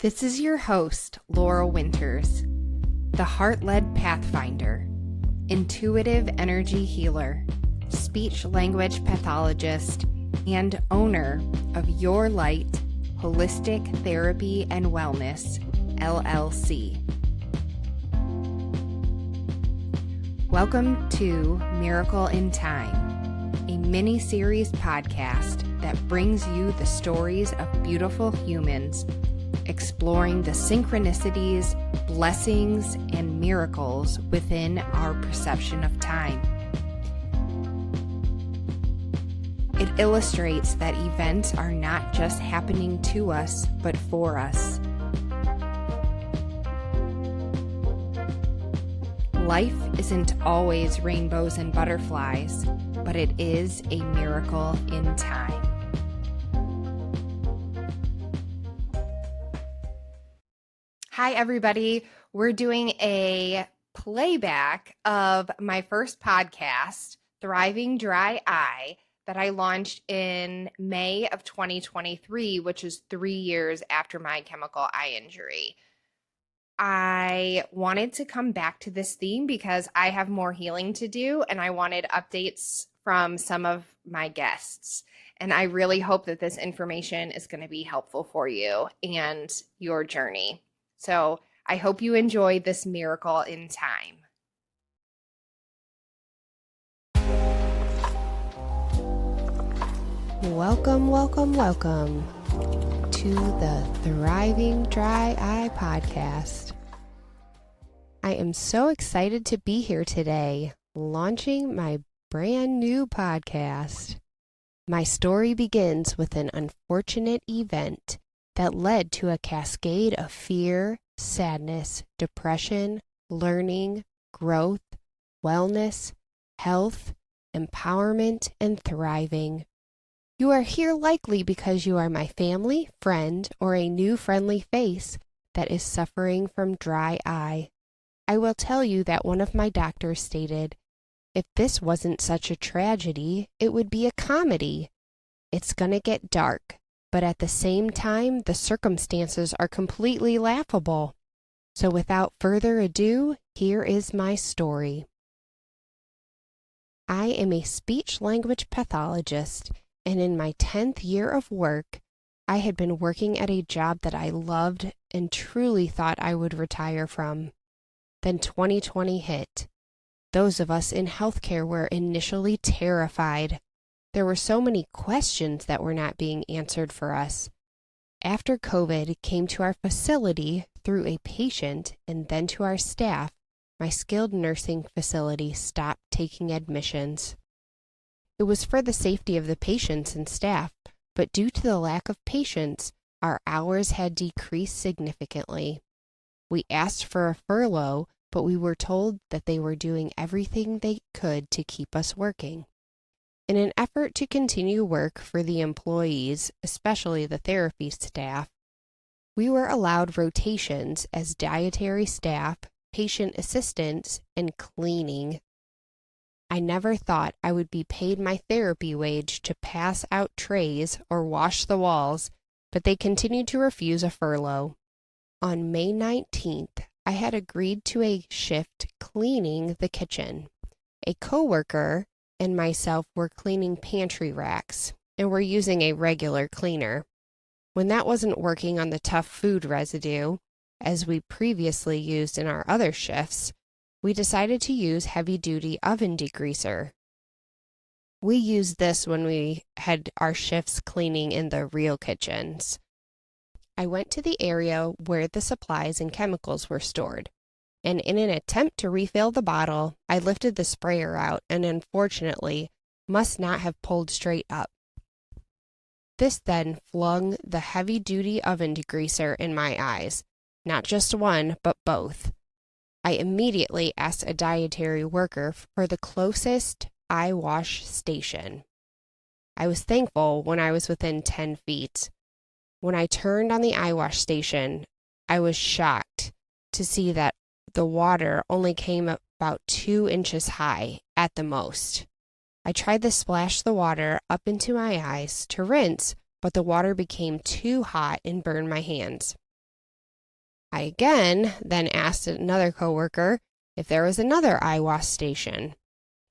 This is your host, Laura Winters, the heart-led pathfinder, intuitive energy healer, speech-language pathologist, and owner of Your Light Holistic Therapy and Wellness, LLC. Welcome to Miracle in Time, a mini-series podcast that brings you the stories of beautiful humans exploring the synchronicities, blessings, and miracles within our perception of time. It illustrates that events are not just happening to us, but for us. Life isn't always rainbows and butterflies, but it is a miracle in time. Hi, everybody. We're doing a playback of my first podcast, Thriving Dry Eye, that I launched in May of 2023, which is 3 years after my chemical eye injury. I wanted to come back to this theme because I have more healing to do, and I wanted updates from some of my guests. And I really hope that this information is going to be helpful for you and your journey. So I hope you enjoy this miracle in time. Welcome to the Thriving Dry Eye podcast. I am so excited to be here today, launching my brand new podcast. My story begins with an unfortunate event that led to a cascade of fear, sadness, depression, learning, growth, wellness, health, empowerment, and thriving. You are here likely because you are my family, friend, or a new friendly face that is suffering from dry eye. I will tell you that one of my doctors stated, if this wasn't such a tragedy, it would be a comedy. It's gonna get dark. But at the same time, the circumstances are completely laughable. So without further ado, here is my story. I am a speech-language pathologist, and in my 10th year of work, I had been working at a job that I loved and truly thought I would retire from. Then 2020 hit. Those of us in healthcare were initially terrified. There were so many questions that were not being answered for us. After COVID came to our facility through a patient and then to our staff, my skilled nursing facility stopped taking admissions. It was for the safety of the patients and staff, but due to the lack of patients, our hours had decreased significantly. We asked for a furlough, but we were told that they were doing everything they could to keep us working. In an effort to continue work for the employees, especially the therapy staff, we were allowed rotations as dietary staff, patient assistants, and cleaning. I never thought I would be paid my therapy wage to pass out trays or wash the walls, but they continued to refuse a furlough. On May 19th, I had agreed to a shift cleaning the kitchen. A coworker and myself were cleaning pantry racks, and were using a regular cleaner. When that wasn't working on the tough food residue, as we previously used in our other shifts, we decided to use heavy-duty oven degreaser. We used this when we had our shifts cleaning in the real kitchens. I went to the area where the supplies and chemicals were stored, and in an attempt to refill the bottle, I lifted the sprayer out and unfortunately must not have pulled straight up. This then flung the heavy-duty oven degreaser in my eyes, not just one, but both. I immediately asked a dietary worker for the closest eye wash station. I was thankful when I was within 10 feet. When I turned on the eye wash station, I was shocked to see that the water only came about 2 inches high at the most. I tried to splash the water up into my eyes to rinse, but the water became too hot and burned my hands. I again then asked another coworker if there was another eye wash station,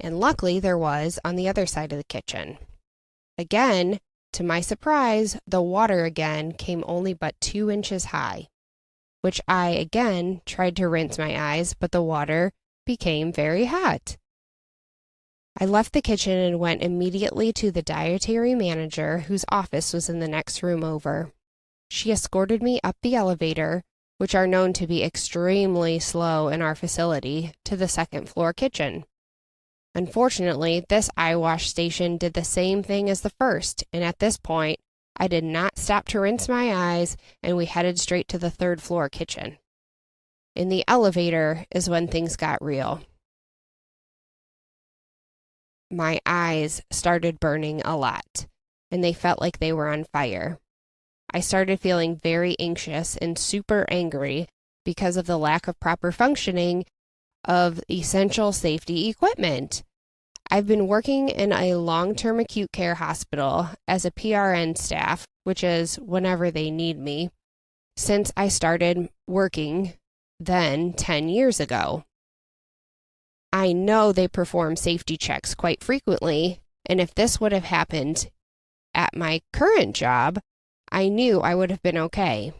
and luckily there was on the other side of the kitchen. Again, to my surprise, the water again came only but 2 inches high, which I again tried to rinse my eyes, but the water became very hot. I left the kitchen and went immediately to the dietary manager, whose office was in the next room over. She escorted me up the elevator, which are known to be extremely slow in our facility, to the second floor kitchen. Unfortunately, this eye wash station did the same thing as the first, and at this point, I did not stop to rinse my eyes, and we headed straight to the third floor kitchen. In the elevator is when things got real. My eyes started burning a lot, and they felt like they were on fire. I started feeling very anxious and super angry because of the lack of proper functioning of essential safety equipment. I've been working in a long-term acute care hospital as a PRN staff, which is whenever they need me, since I started working then 10 years ago. I know they perform safety checks quite frequently, and if this would have happened at my current job, I knew I would have been okay.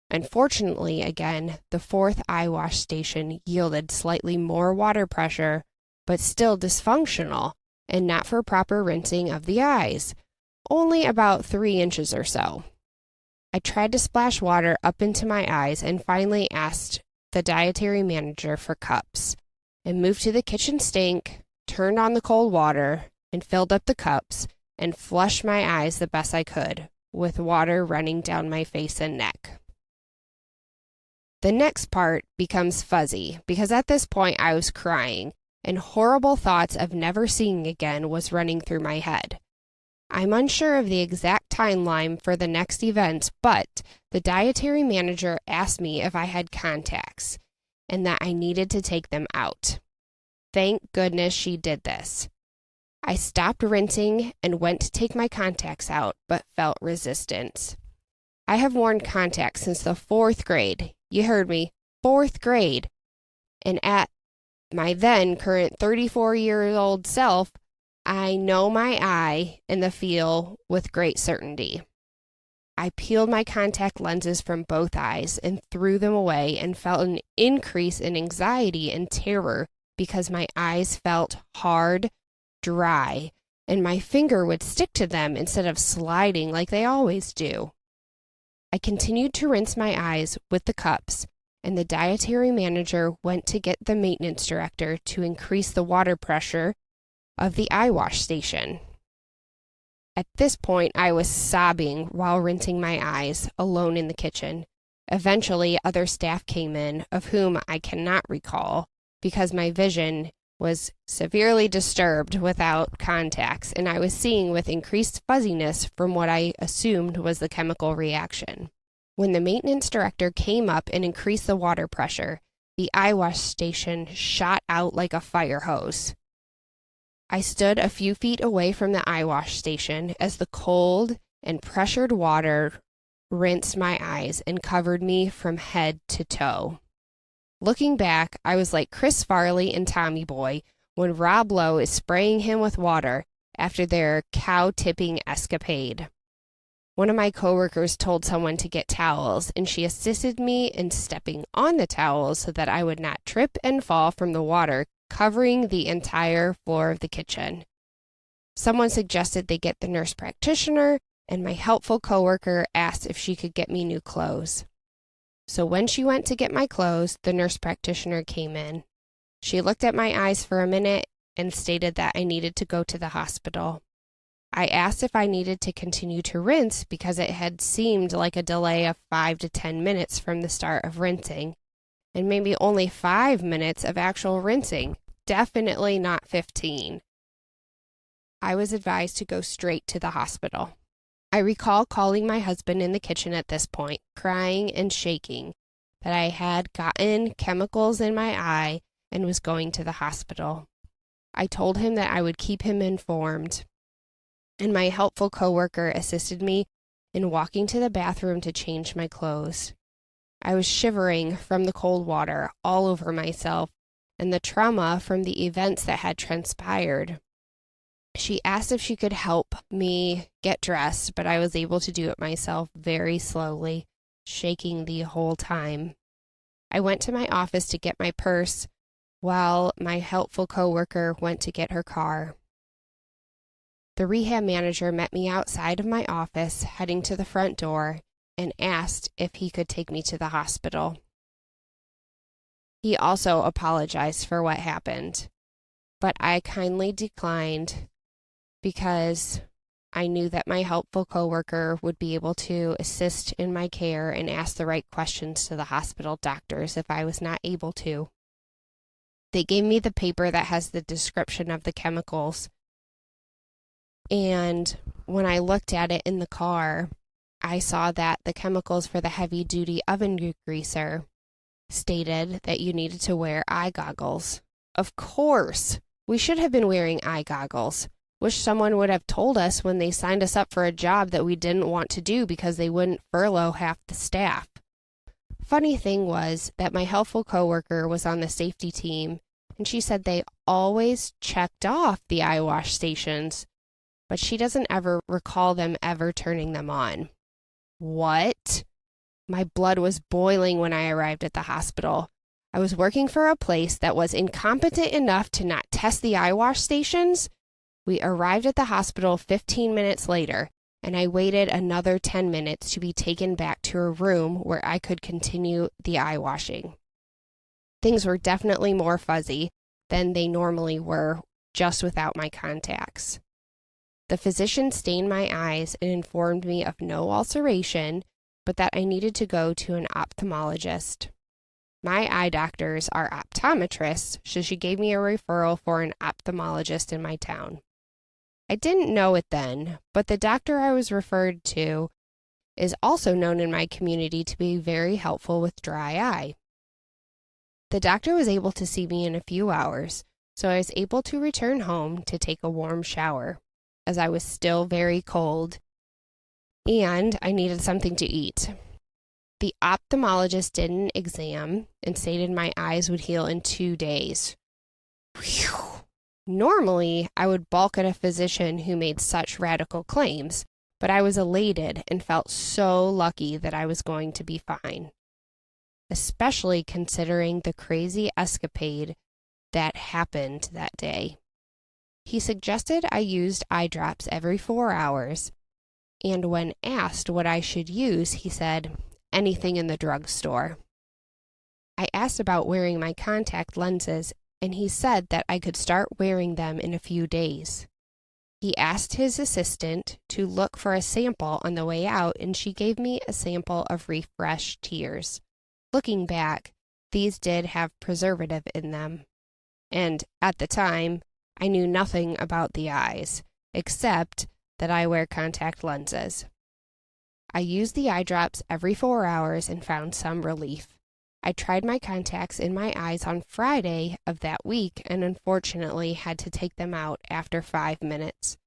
Unfortunately, again, the fourth eye wash station yielded slightly more water pressure, but still dysfunctional, and not for proper rinsing of the eyes, only about 3 inches or so. I tried to splash water up into my eyes and finally asked the dietary manager for cups, and moved to the kitchen sink, turned on the cold water, and filled up the cups, and flushed my eyes the best I could, with water running down my face and neck. The next part becomes fuzzy, because at this point I was crying, and horrible thoughts of never seeing again was running through my head. I'm unsure of the exact timeline for the next events, but the dietary manager asked me if I had contacts, and that I needed to take them out. Thank goodness she did this. I stopped rinsing and went to take my contacts out, but felt resistance. I have worn contacts since the 4th grade. You heard me, 4th grade. And at my then current 34-year-old self, I know my eye and the feel with great certainty. I peeled my contact lenses from both eyes and threw them away and felt an increase in anxiety and terror because my eyes felt hard, dry, and my finger would stick to them instead of sliding like they always do. I continued to rinse my eyes with the cups, and the dietary manager went to get the maintenance director to increase the water pressure of the eye wash station. At this point, I was sobbing while rinsing my eyes, alone in the kitchen. Eventually, other staff came in, of whom I cannot recall, because my vision was severely disturbed without contacts, and I was seeing with increased fuzziness from what I assumed was the chemical reaction. When the maintenance director came up and increased the water pressure, the eye wash station shot out like a fire hose. I stood a few feet away from the eye wash station as the cold and pressured water rinsed my eyes and covered me from head to toe. Looking back, I was like Chris Farley and Tommy Boy when Rob Lowe is spraying him with water after their cow-tipping escapade. One of my coworkers told someone to get towels, and she assisted me in stepping on the towels so that I would not trip and fall from the water covering the entire floor of the kitchen. Someone suggested they get the nurse practitioner, and my helpful coworker asked if she could get me new clothes. So when she went to get my clothes, the nurse practitioner came in. She looked at my eyes for a minute and stated that I needed to go to the hospital. I asked if I needed to continue to rinse because it had seemed like a delay of 5 to 10 minutes from the start of rinsing, and maybe only 5 minutes of actual rinsing, definitely not 15. I was advised to go straight to the hospital. I recall calling my husband in the kitchen at this point, crying and shaking, that I had gotten chemicals in my eye and was going to the hospital. I told him that I would keep him informed, and my helpful coworker assisted me in walking to the bathroom to change my clothes. I was shivering from the cold water all over myself and the trauma from the events that had transpired. She asked if she could help me get dressed, but I was able to do it myself very slowly, shaking the whole time. I went to my office to get my purse while my helpful coworker went to get her car. The rehab manager met me outside of my office, heading to the front door, and asked if he could take me to the hospital. He also apologized for what happened, but I kindly declined because I knew that my helpful coworker would be able to assist in my care and ask the right questions to the hospital doctors if I was not able to. They gave me the paper that has the description of the chemicals, and when I looked at it in the car, I saw that the chemicals for the heavy-duty oven degreaser stated that you needed to wear eye goggles. Of course, we should have been wearing eye goggles. Wish someone would have told us when they signed us up for a job that we didn't want to do because they wouldn't furlough half the staff. Funny thing was that my helpful coworker was on the safety team, and she said they always checked off the eye wash stations, but she doesn't ever recall them ever turning them on. What? My blood was boiling when I arrived at the hospital. I was working for a place that was incompetent enough to not test the eye wash stations. We arrived at the hospital 15 minutes later, and I waited another 10 minutes to be taken back to a room where I could continue the eye washing. Things were definitely more fuzzy than they normally were just without my contacts. The physician stained my eyes and informed me of no ulceration, but that I needed to go to an ophthalmologist. My eye doctors are optometrists, so she gave me a referral for an ophthalmologist in my town. I didn't know it then, but the doctor I was referred to is also known in my community to be very helpful with dry eye. The doctor was able to see me in a few hours, so I was able to return home to take a warm shower, as I was still very cold, and I needed something to eat. The ophthalmologist did an exam and stated my eyes would heal in 2 days. Whew. Normally, I would balk at a physician who made such radical claims, but I was elated and felt so lucky that I was going to be fine, especially considering the crazy escapade that happened that day. He suggested I used eye drops every 4 hours, and when asked what I should use, he said, anything in the drugstore. I asked about wearing my contact lenses, and he said that I could start wearing them in a few days. He asked his assistant to look for a sample on the way out, and she gave me a sample of Refresh tears. Looking back, these did have preservative in them, and at the time, I knew nothing about the eyes, except that I wear contact lenses. I used the eye drops every 4 hours and found some relief. I tried my contacts in my eyes on Friday of that week and unfortunately had to take them out after 5 minutes.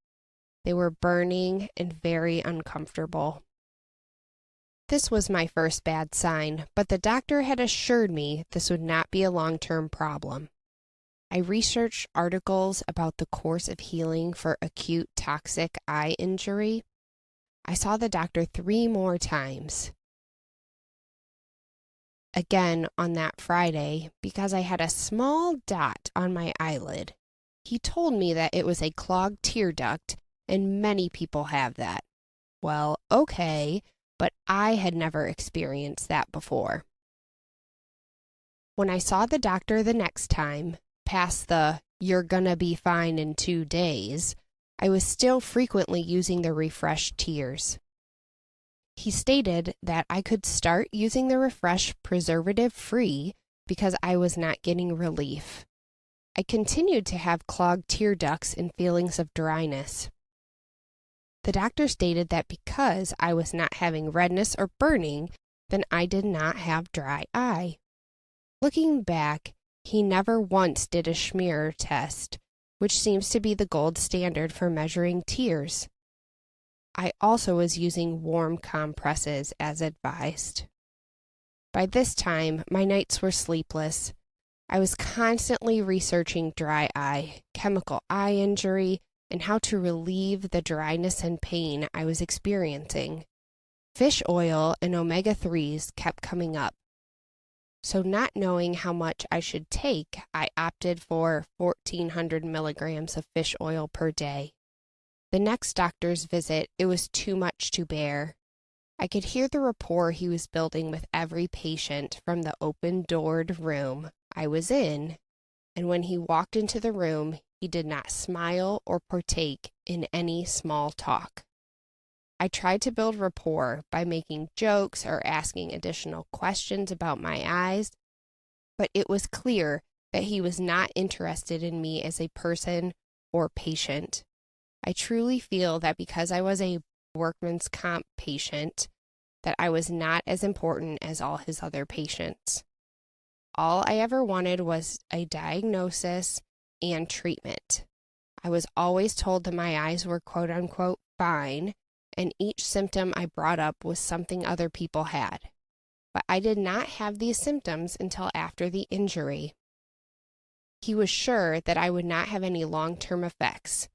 They were burning and very uncomfortable. This was my first bad sign, but the doctor had assured me this would not be a long-term problem. I researched articles about the course of healing for acute toxic eye injury. I saw the doctor 3 more times. Again on that Friday because I had a small dot on my eyelid. He told me that it was a clogged tear duct, and many people have that. Well, okay, but I had never experienced that before. When I saw the doctor the next time, past the "you're gonna be fine in 2 days," I was still frequently using the Refresh tears. He stated that I could start using the Refresh preservative-free because I was not getting relief. I continued to have clogged tear ducts and feelings of dryness. The doctor stated that because I was not having redness or burning, then I did not have dry eye. Looking back, he never once did a smear test, which seems to be the gold standard for measuring tears. I also was using warm compresses as advised. By this time, my nights were sleepless. I was constantly researching dry eye, chemical eye injury, and how to relieve the dryness and pain I was experiencing. Fish oil and omega-3s kept coming up. So not knowing how much I should take, I opted for 1,400 milligrams of fish oil per day. The next doctor's visit, it was too much to bear. I could hear the rapport he was building with every patient from the open-doored room I was in, and when he walked into the room, he did not smile or partake in any small talk. I tried to build rapport by making jokes or asking additional questions about my eyes, but it was clear that he was not interested in me as a person or patient. I truly feel that because I was a workman's comp patient, that I was not as important as all his other patients. All I ever wanted was a diagnosis and treatment. I was always told that my eyes were quote-unquote fine, and each symptom I brought up was something other people had. But I did not have these symptoms until after the injury. He was sure that I would not have any long-term effects.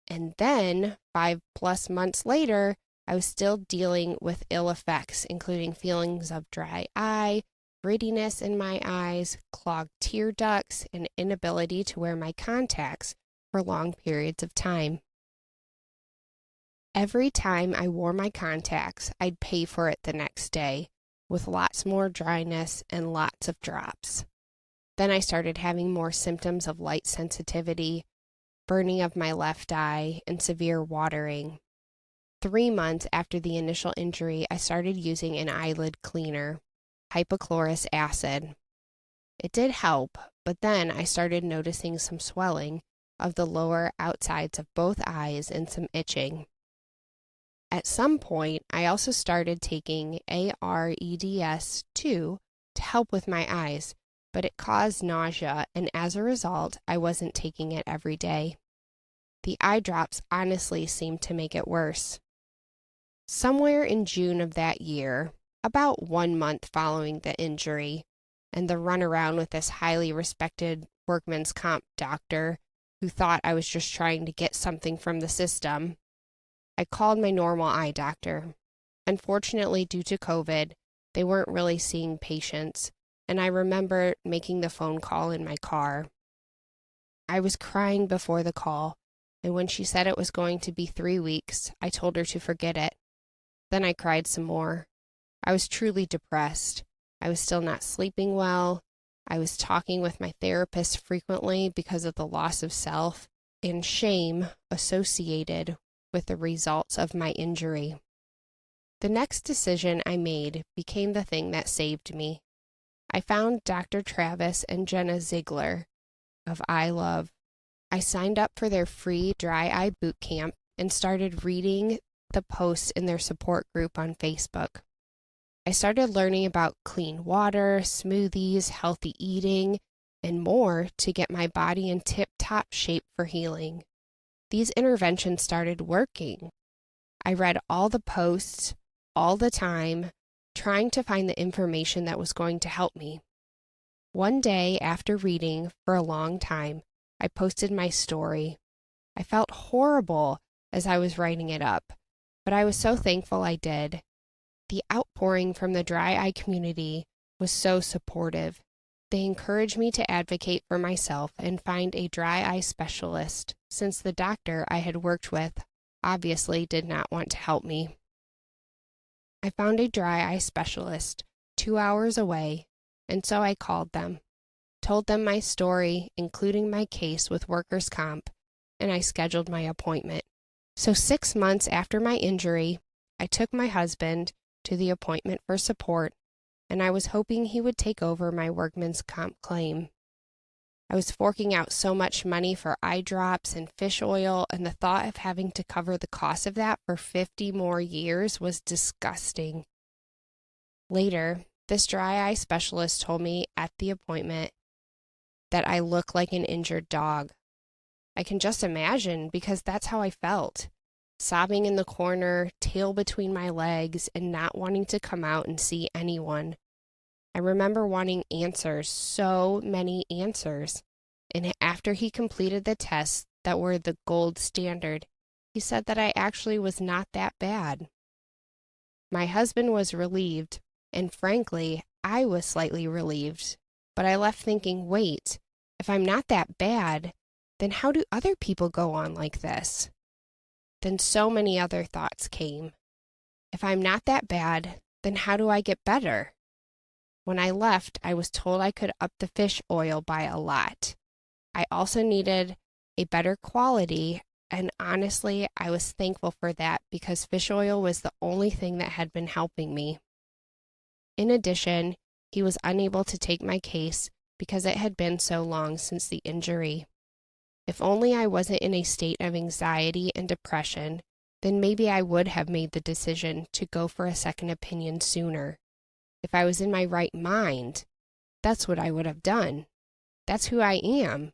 And then, 5+ months later, I was still dealing with ill effects, including feelings of dry eye, grittiness in my eyes, clogged tear ducts, and inability to wear my contacts for long periods of time. Every time I wore my contacts, I'd pay for it the next day, with lots more dryness and lots of drops. Then I started having more symptoms of light sensitivity, burning of my left eye, and severe watering. 3 months after the initial injury, I started using an eyelid cleaner, hypochlorous acid. It did help, but then I started noticing some swelling of the lower outsides of both eyes and some itching. At some point, I also started taking AREDS2 to help with my eyes, but it caused nausea, and as a result, I wasn't taking it every day. The eye drops honestly seemed to make it worse. Somewhere in June of that year, about 1 month following the injury, and the runaround with this highly respected workman's comp doctor who thought I was just trying to get something from the system, I called my normal eye doctor. Unfortunately, due to COVID, they weren't really seeing patients, and I remember making the phone call in my car. I was crying before the call, and when she said it was going to be 3 weeks, I told her to forget it. Then I cried some more. I was truly depressed. I was still not sleeping well. I was talking with my therapist frequently because of the loss of self and shame associated with the results of my injury. The next decision I made became the thing that saved me. I found Dr. Travis and Jenna Ziegler of Eye Love. I signed up for their free dry eye boot camp and started reading the posts in their support group on Facebook. I started learning about clean water, smoothies, healthy eating, and more to get my body in tip-top shape for healing. These interventions started working. I read all the posts, all the time, trying to find the information that was going to help me. One day, after reading for a long time, I posted my story. I felt horrible as I was writing it up, but I was so thankful I did. The outpouring from the dry eye community was so supportive. They encouraged me to advocate for myself and find a dry eye specialist, since the doctor I had worked with obviously did not want to help me. I found a dry eye specialist 2 hours away, and so I called them, told them my story, including my case with workers' comp, and I scheduled my appointment. So 6 months after my injury, I took my husband to the appointment for support, and I was hoping he would take over my workman's comp claim. I was forking out so much money for eye drops and fish oil, and the thought of having to cover the cost of that for 50 more years was disgusting. Later, this dry eye specialist told me at the appointment that I look like an injured dog. I can just imagine, because that's how I felt. Sobbing in the corner, tail between my legs, and not wanting to come out and see anyone. I remember wanting answers, so many answers. And after he completed the tests that were the gold standard, he said that I actually was not that bad. My husband was relieved, and frankly, I was slightly relieved. But I left thinking, wait, if I'm not that bad, then how do other people go on like this? Then so many other thoughts came. If I'm not that bad, then how do I get better? When I left, I was told I could up the fish oil by a lot. I also needed a better quality, and honestly, I was thankful for that because fish oil was the only thing that had been helping me. In addition, he was unable to take my case because it had been so long since the injury. If only I wasn't in a state of anxiety and depression, then maybe I would have made the decision to go for a second opinion sooner. If I was in my right mind, that's what I would have done. That's who I am.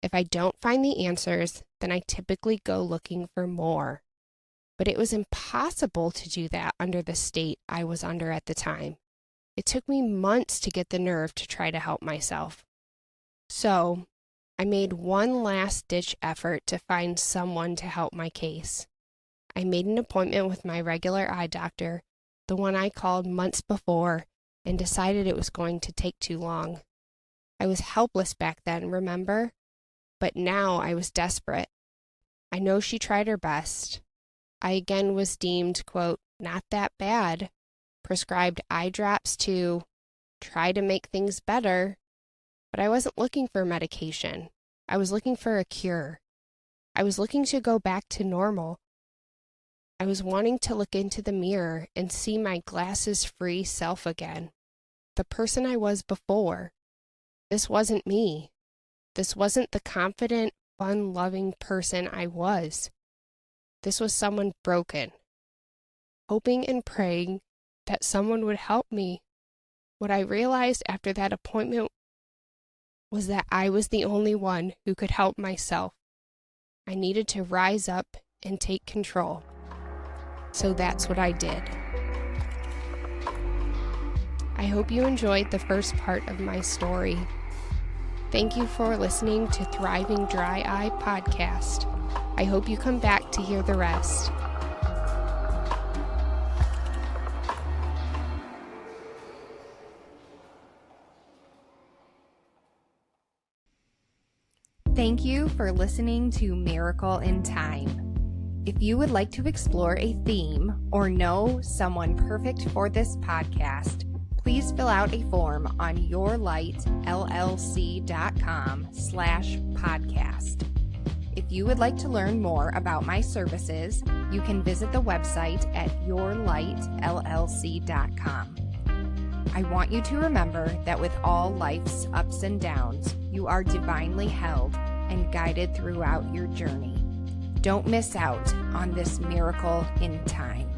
If I don't find the answers, then I typically go looking for more. But it was impossible to do that under the state I was under at the time. It took me months to get the nerve to try to help myself. So, I made one last-ditch effort to find someone to help my case. I made an appointment with my regular eye doctor, the one I called months before, and decided it was going to take too long. I was helpless back then, remember? But now I was desperate. I know she tried her best. I again was deemed, quote, not that bad, prescribed eye drops to try to make things better, but I wasn't looking for medication. I was looking for a cure. I was looking to go back to normal. I was wanting to look into the mirror and see my glasses-free self again, the person I was before. This wasn't me. This wasn't the confident, fun-loving person I was. This was someone broken, hoping and praying that someone would help me. What I realized after that appointment was that I was the only one who could help myself. I needed to rise up and take control. So that's what I did. I hope you enjoyed the first part of my story. Thank you for listening to Thriving Dry Eye Podcast. I hope you come back to hear the rest. Thank you for listening to Miracle in Time. If you would like to explore a theme or know someone perfect for this podcast, please fill out a form on yourlightllc.com/podcast. If you would like to learn more about my services, you can visit the website at yourlightllc.com. I want you to remember that with all life's ups and downs, you are divinely held and guided throughout your journey. Don't miss out on this miracle in time.